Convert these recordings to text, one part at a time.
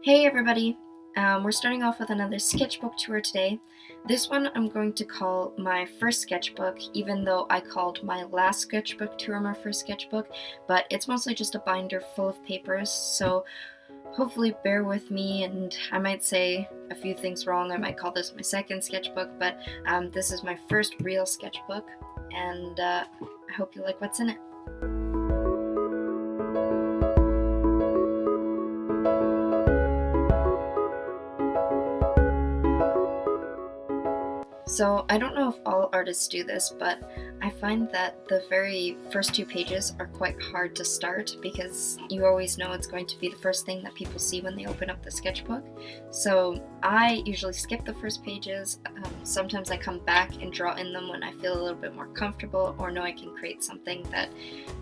Hey everybody! We're starting off with another sketchbook tour today. This one I'm going to call my first sketchbook, even though I called my last sketchbook tour my first sketchbook, but it's mostly just a binder full of papers, so hopefully bear with me, and I might say a few things wrong. I might call this my second sketchbook, but this is my first real sketchbook, and I hope you like what's in it. So I don't know if all artists do this, but I find that the very first two pages are quite hard to start because you always know it's going to be the first thing that people see when they open up the sketchbook. So I usually skip the first pages. Sometimes I come back and draw in them when I feel a little bit more comfortable or know I can create something that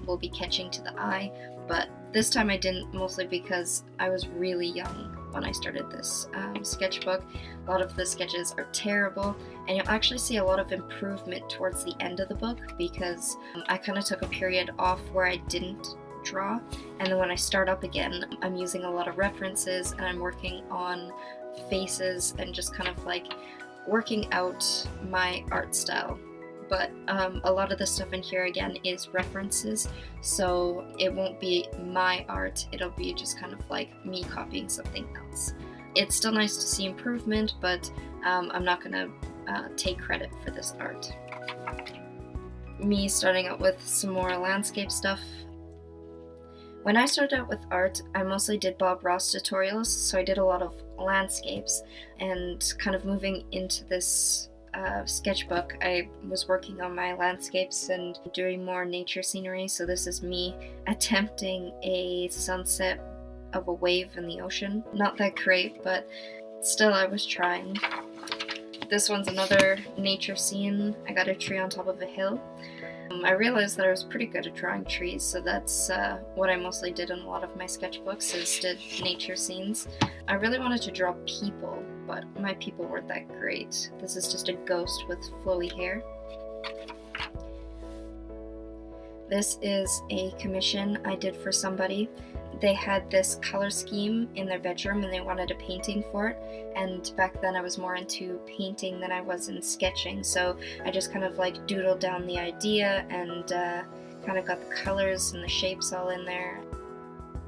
will be catching to the eye. But this time I didn't, mostly because I was really young when I started this sketchbook. A lot of the sketches are terrible, and you'll actually see a lot of improvement towards the end of the book because I kind of took a period off where I didn't draw, and then when I start up again, I'm using a lot of references and I'm working on faces and just kind of like working out my art style. But a lot of the stuff in here again is references, so it won't be my art, it'll be just kind of like me copying something else. It's still nice to see improvement, but I'm not gonna take credit for this art. Me starting out with some more landscape stuff. When I started out with art, I mostly did Bob Ross tutorials, so I did a lot of landscapes, and kind of moving into this sketchbook, I was working on my landscapes and doing more nature scenery. So this is me attempting a sunset of a wave in the ocean. Not that great, but still I was trying. This one's another nature scene. I got a tree on top of a hill. I realized that I was pretty good at drawing trees, so that's what I mostly did in a lot of my sketchbooks, is did nature scenes. I really wanted to draw people, but my people weren't that great. This is just a ghost with flowy hair. This is a commission I did for somebody. They had this color scheme in their bedroom and they wanted a painting for it, and back then I was more into painting than I was in sketching, so I just kind of like doodled down the idea and kind of got the colors and the shapes all in there.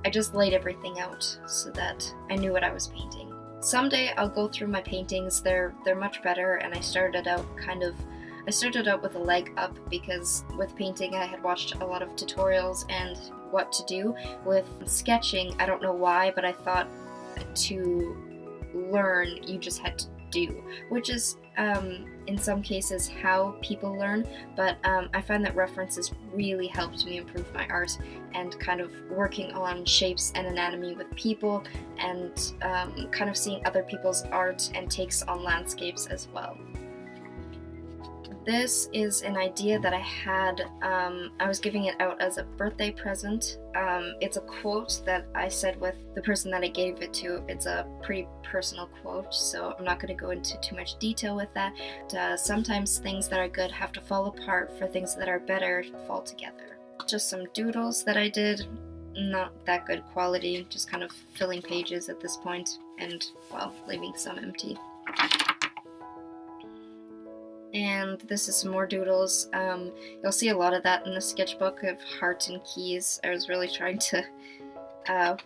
I just laid everything out so that I knew what I was painting. Someday I'll go through my paintings. They're much better, and I started out with a leg up because with painting I had watched a lot of tutorials and what to do. With sketching, I don't know why, but I thought to learn you just had to do, which is in some cases how people learn, but I find that references really helped me improve my art, and kind of working on shapes and anatomy with people, and kind of seeing other people's art and takes on landscapes as well. This is an idea that I had. I was giving it out as a birthday present. It's a quote that I said with the person that I gave it to. It's a pretty personal quote, so I'm not going to go into too much detail with that. Sometimes things that are good have to fall apart for things that are better to fall together. Just some doodles that I did. Not that good quality, just kind of filling pages at this point, and, well, leaving some empty. And this is some more doodles. You'll see a lot of that in the sketchbook of heart and keys. I was really trying to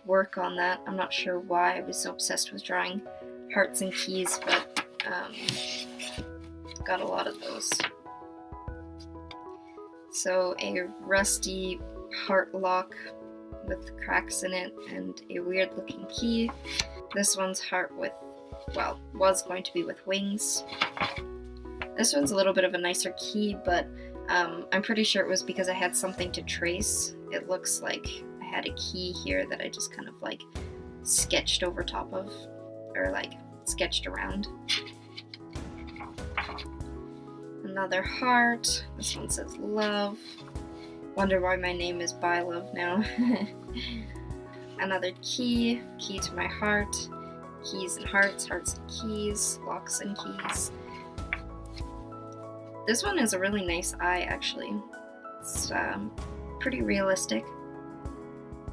work on that. I'm not sure why I was so obsessed with drawing hearts and keys, but got a lot of those. So a rusty heart lock with cracks in it and a weird looking key. This one's heart with, well, was going to be with wings. This one's a little bit of a nicer key, but I'm pretty sure it was because I had something to trace. It looks like I had a key here that I just kind of like sketched over top of, or like sketched around. Another heart. This one says love. Wonder why my name is By Love now. Another key to my heart. Keys and hearts, hearts and keys, locks and keys. This one is a really nice eye, actually. It's pretty realistic.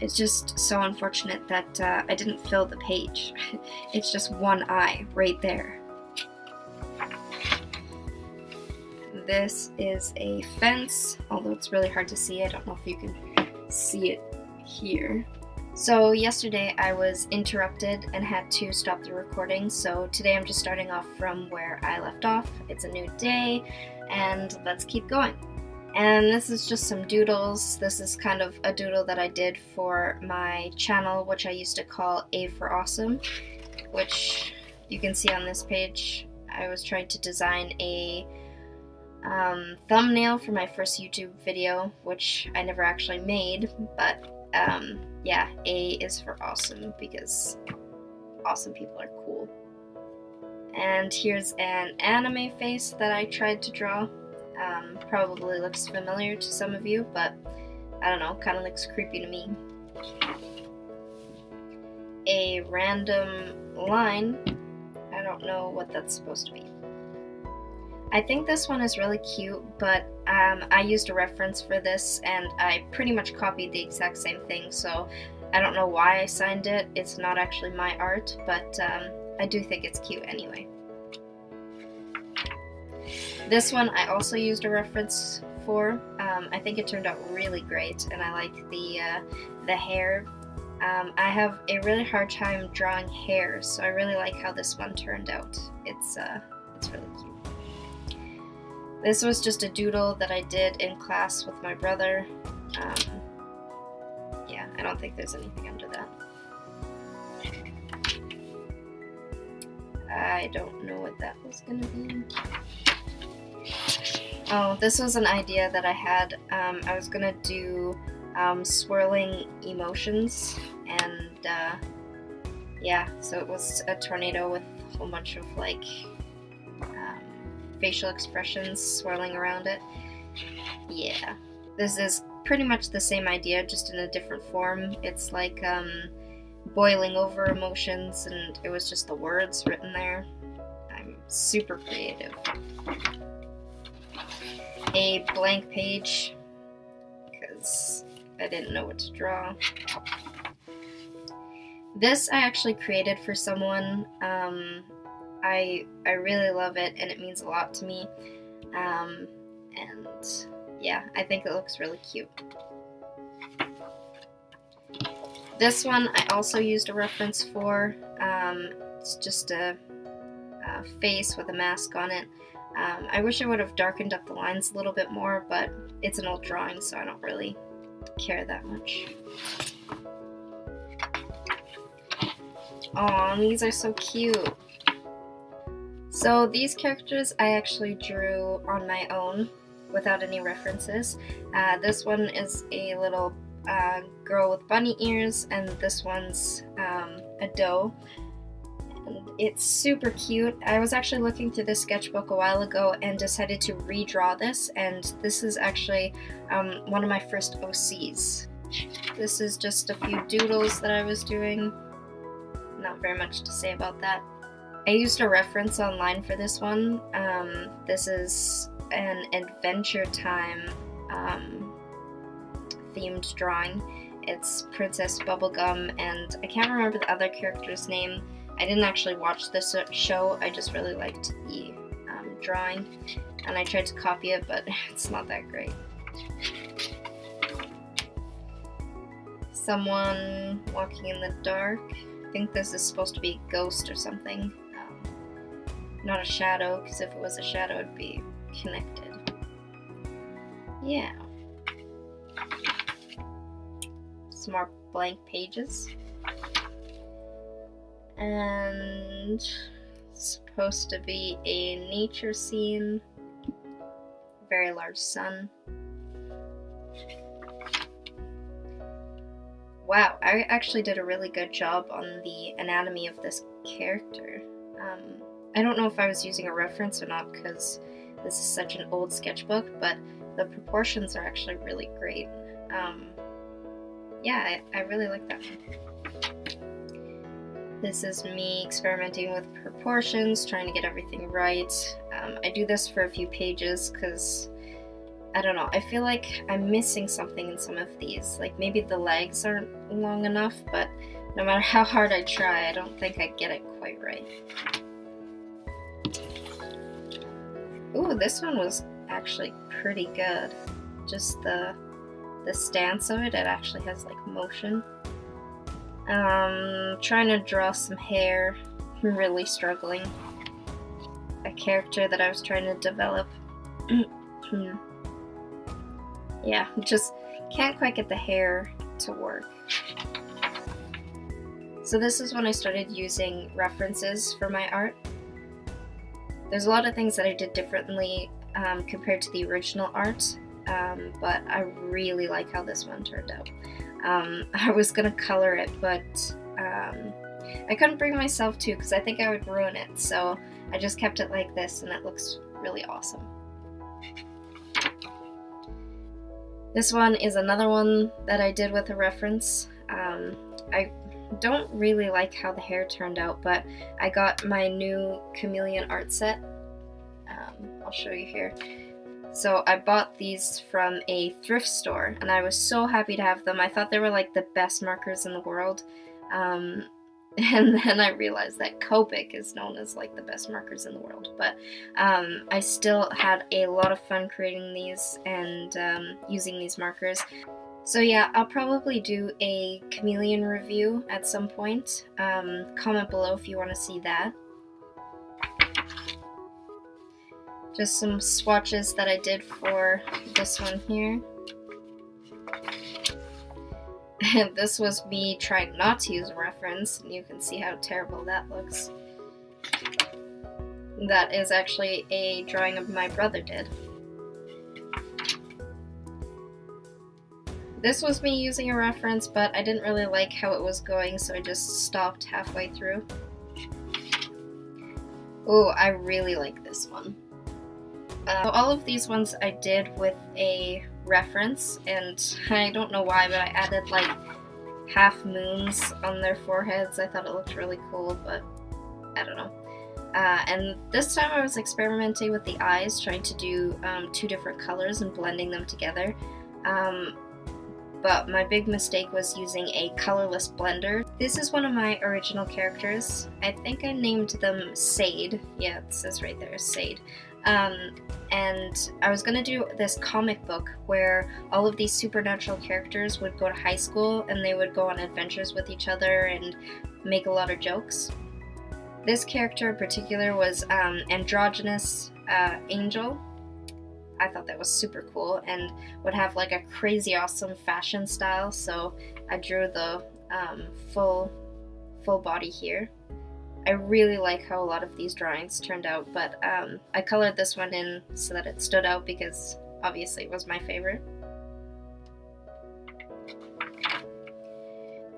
It's just so unfortunate that I didn't fill the page. It's just one eye right there. This is a fence, although it's really hard to see. I don't know if you can see it here. So yesterday I was interrupted and had to stop the recording, so today I'm just starting off from where I left off. It's a new day, and let's keep going. And this is just some doodles. This is kind of a doodle that I did for my channel, which I used to call A for Awesome, which you can see on this page. I was trying to design a thumbnail for my first YouTube video, which I never actually made, but yeah, A is for awesome because awesome people are cool. And here's an anime face that I tried to draw. Probably looks familiar to some of you, but I don't know, kind of looks creepy to me. A random line, I don't know what that's supposed to be. I think this one is really cute, but I used a reference for this and I pretty much copied the exact same thing, so I don't know why I signed it. It's not actually my art, but I do think it's cute anyway. This one I also used a reference for. I think it turned out really great, and I like the hair. I have a really hard time drawing hair, so I really like how this one turned out. It's really cute. This was just a doodle that I did in class with my brother. Yeah, I don't think there's anything under that. I don't know what that was gonna be. Oh, this was an idea that I had. I was gonna do swirling emotions, and yeah, so it was a tornado with a whole bunch of like facial expressions swirling around it. Yeah, this is pretty much the same idea, just in a different form. It's like boiling over emotions, and it was just the words written there. I'm super creative. A blank page, because I didn't know what to draw. This I actually created for someone. I really love it, and it means a lot to me. And yeah, I think it looks really cute. This one I also used a reference for. It's just a face with a mask on it. I wish I would have darkened up the lines a little bit more, but it's an old drawing, so I don't really care that much. Aw, these are so cute. So these characters I actually drew on my own without any references. This one is a little girl with bunny ears, and this one's a doe. And it's super cute. I was actually looking through this sketchbook a while ago and decided to redraw this, and this is actually one of my first OCs. This is just a few doodles that I was doing. Not very much to say about that. I used a reference online for this one. This is an Adventure Time themed drawing. It's Princess Bubblegum, and I can't remember the other character's name. I didn't actually watch this show, I just really liked the drawing, and I tried to copy it, but it's not that great. Someone walking in the dark. I think this is supposed to be a ghost or something. Not a shadow, because if it was a shadow, it'd be connected. Yeah. Some more blank pages. And it's supposed to be a nature scene. Very large sun. Wow, I actually did a really good job on the anatomy of this character. I don't know if I was using a reference or not, because this is such an old sketchbook, but the proportions are actually really great. Yeah, I really like that one. This is me experimenting with proportions, trying to get everything right. I do this for a few pages because I don't know, I feel like I'm missing something in some of these. Like maybe the legs aren't long enough, but no matter how hard I try, I don't think I get it quite right. Ooh, this one was actually pretty good. Just the stance of it, it actually has like motion. Trying to draw some hair. I'm really struggling. A character that I was trying to develop. Yeah, just can't quite get the hair to work. So this is when I started using references for my art. There's a lot of things that I did differently compared to the original art, but I really like how this one turned out. I was gonna color it, but I couldn't bring myself to because I think I would ruin it, so I just kept it like this, and it looks really awesome. This one is another one that I did with a reference. I don't really like how the hair turned out, but I got my new chameleon art set. I'll show you here. So I bought these from a thrift store, and I was so happy to have them. I thought they were like the best markers in the world. And then I realized that Copic is known as like the best markers in the world, but I still had a lot of fun creating these and using these markers. So yeah, I'll probably do a chameleon review at some point. Comment below if you want to see that. Just some swatches that I did for this one here. And this was me trying not to use a reference, and you can see how terrible that looks. That is actually a drawing of my brother did. This was me using a reference, but I didn't really like how it was going, so I just stopped halfway through. Oh, I really like this one. All of these ones I did with a reference, and I don't know why, but I added like half moons on their foreheads. I thought it looked really cool, but I don't know. And this time I was experimenting with the eyes, trying to do 2 different colors and blending them together. But my big mistake was using a colorless blender. This is one of my original characters. I think I named them Sade. Yeah, it says right there, Sade. And I was gonna do this comic book where all of these supernatural characters would go to high school and they would go on adventures with each other and make a lot of jokes. This character in particular was Androgynous Angel. I thought that was super cool and would have like a crazy awesome fashion style, so I drew the full body here. I really like how a lot of these drawings turned out, but I colored this one in so that it stood out because obviously it was my favorite.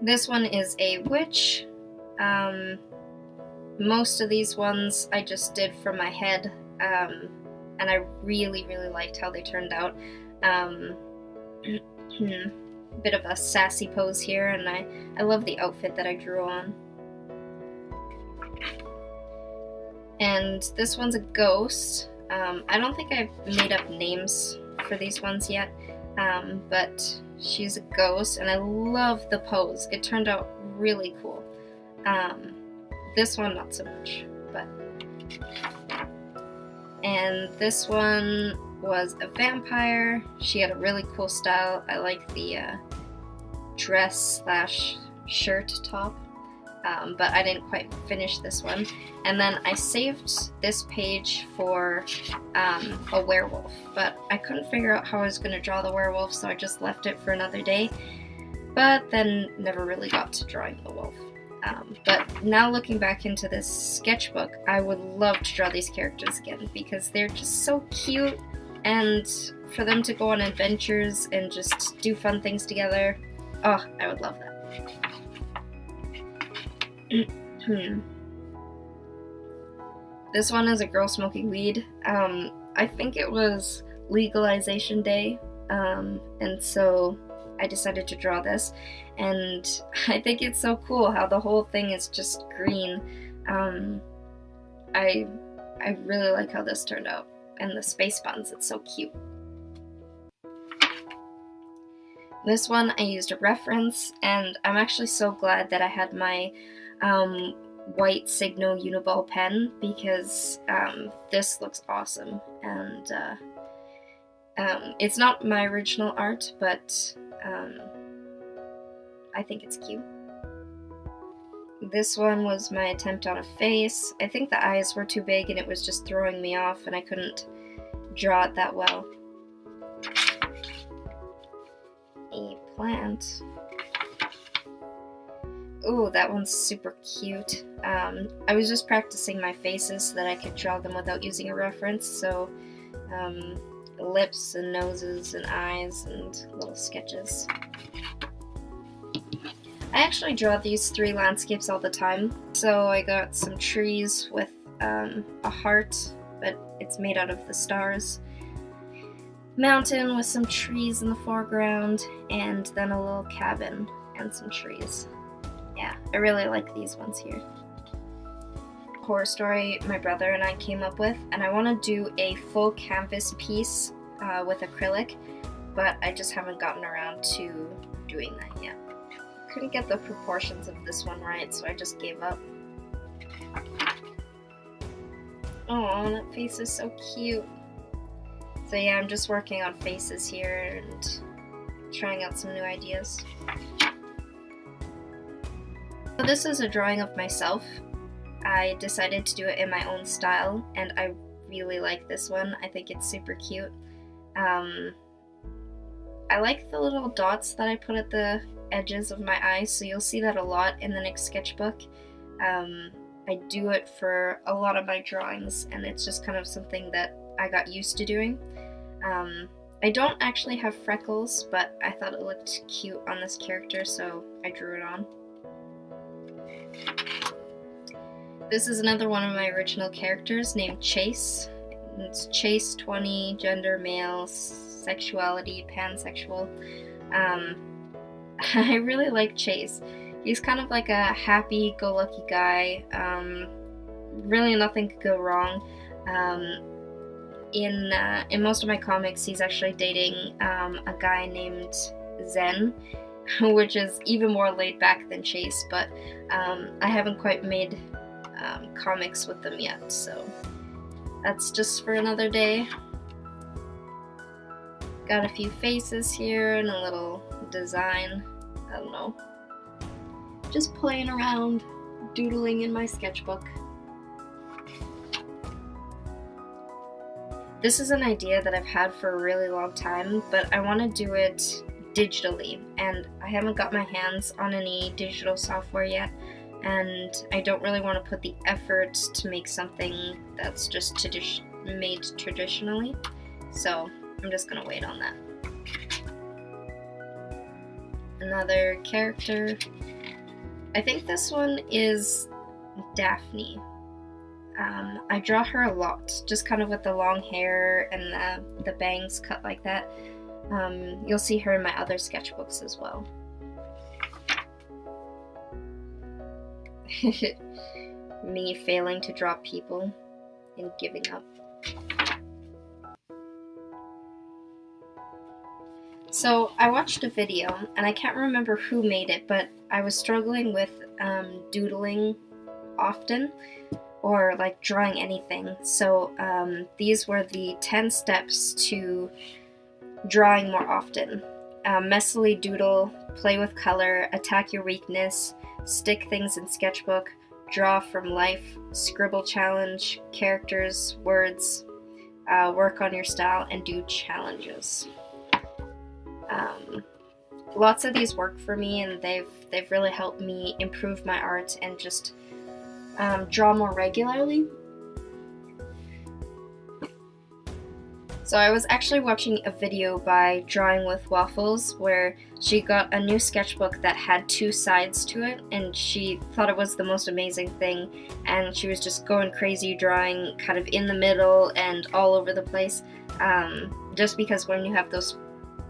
This one is a witch. Most of these ones I just did from my head, and I really liked how they turned out. Bit of a sassy pose here, and I love the outfit that I drew on. And this one's a ghost. I don't think I've made up names for these ones yet, but she's a ghost, and I love the pose. It turned out really cool. This one, not so much, but... And this one was a vampire. She had a really cool style. I like the dress / shirt top. But I didn't quite finish this one. And then I saved this page for a werewolf, but I couldn't figure out how I was going to draw the werewolf, so I just left it for another day, but then never really got to drawing the wolf. But now looking back into this sketchbook, I would love to draw these characters again because they're just so cute, and for them to go on adventures and just do fun things together, oh, I would love that. This one is a girl smoking weed. I think it was legalization day, and so I decided to draw this, and I think it's so cool how the whole thing is just green. I really like how this turned out, and the space buns, it's so cute. This one I used a reference, and I'm actually so glad that I had my white Signo Uniball pen, because this looks awesome, and it's not my original art, but I think it's cute. This one was my attempt on a face. I think the eyes were too big and it was just throwing me off, and I couldn't draw it that well. A plant. Ooh, that one's super cute. I was just practicing my faces so that I could draw them without using a reference, so lips and noses and eyes and little sketches. I actually draw these 3 landscapes all the time. So I got some trees with a heart, but it's made out of the stars. Mountain with some trees in the foreground, and then a little cabin and some trees. Yeah, I really like these ones here. Horror story my brother and I came up with, and I want to do a full canvas piece with acrylic, but I just haven't gotten around to doing that yet. Couldn't get the proportions of this one right, so I just gave up. Oh, that face is so cute. So yeah, I'm just working on faces here and trying out some new ideas. So this is a drawing of myself. I decided to do it in my own style, and I really like this one. I think it's super cute. I like the little dots that I put at the edges of my eyes, so you'll see that a lot in the next sketchbook. I do it for a lot of my drawings, and it's just kind of something that I got used to doing. I don't actually have freckles, but I thought it looked cute on this character, so I drew it on. This is another one of my original characters named Chase. It's Chase 20, gender male, sexuality pansexual. I really like Chase. He's kind of like a happy-go-lucky guy. Really nothing could go wrong. In most of my comics, he's actually dating a guy named Zen, which is even more laid back than Chase, but I haven't quite made comics with them yet, so that's just for another day. Got a few faces here and a little design. I don't know. Just playing around, doodling in my sketchbook. This is an idea that I've had for a really long time, but I want to do it digitally, and I haven't got my hands on any digital software yet, and I don't really want to put the effort to make something that's just made traditionally, so I'm just gonna wait on that. Another character. I think this one is Daphne. I draw her a lot, just kind of with the long hair and the bangs cut like that. You'll see her in my other sketchbooks as well. Me failing to draw people and giving up. So I watched a video, and I can't remember who made it, but I was struggling with doodling often, or like drawing anything. So these were the 10 steps to drawing more often. Messily doodle, play with color, attack your weakness, stick things in sketchbook, draw from life, scribble challenge, characters, words, work on your style, and do challenges. Lots of these work for me, and they've really helped me improve my art and just draw more regularly. So I was actually watching a video by Drawing with Waffles where she got a new sketchbook that had 2 sides to it, and she thought it was the most amazing thing, and she was just going crazy drawing kind of in the middle and all over the place, just because when you have those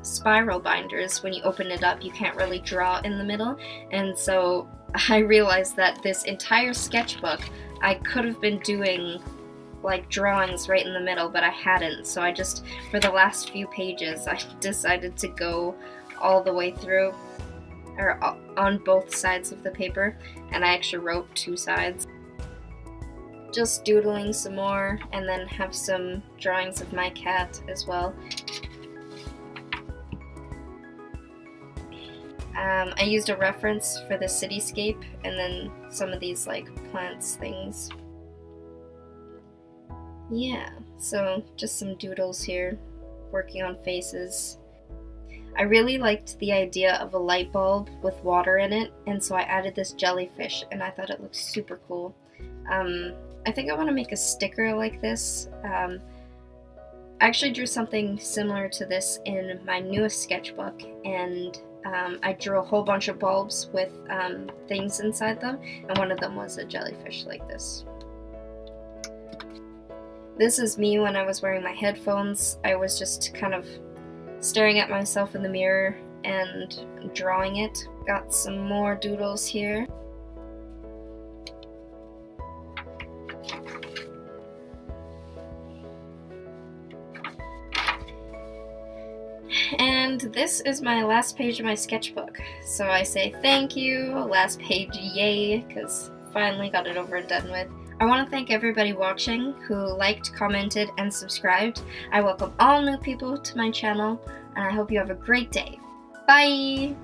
spiral binders, when you open it up, you can't really draw in the middle. And so I realized that this entire sketchbook, I could have been doing like drawings right in the middle, but I hadn't. So I just, for the last few pages, I decided to go all the way through, or on both sides of the paper, and I actually wrote 2 sides. Just doodling some more, and then have some drawings of my cat as well. I used a reference for the cityscape, and then some of these like plants things. Yeah, so just some doodles here, working on faces. I really liked the idea of a light bulb with water in it, and so I added this jellyfish, and I thought it looked super cool. I think I want to make a sticker like this. I actually drew something similar to this in my newest sketchbook, and I drew a whole bunch of bulbs with things inside them, and one of them was a jellyfish like this. This is me when I was wearing my headphones. I was just kind of staring at myself in the mirror and drawing it. Got some more doodles here. And this is my last page of my sketchbook. So I say thank you, last page, yay, because finally got it over and done with. I want to thank everybody watching who liked, commented, and subscribed. I welcome all new people to my channel, and I hope you have a great day. Bye!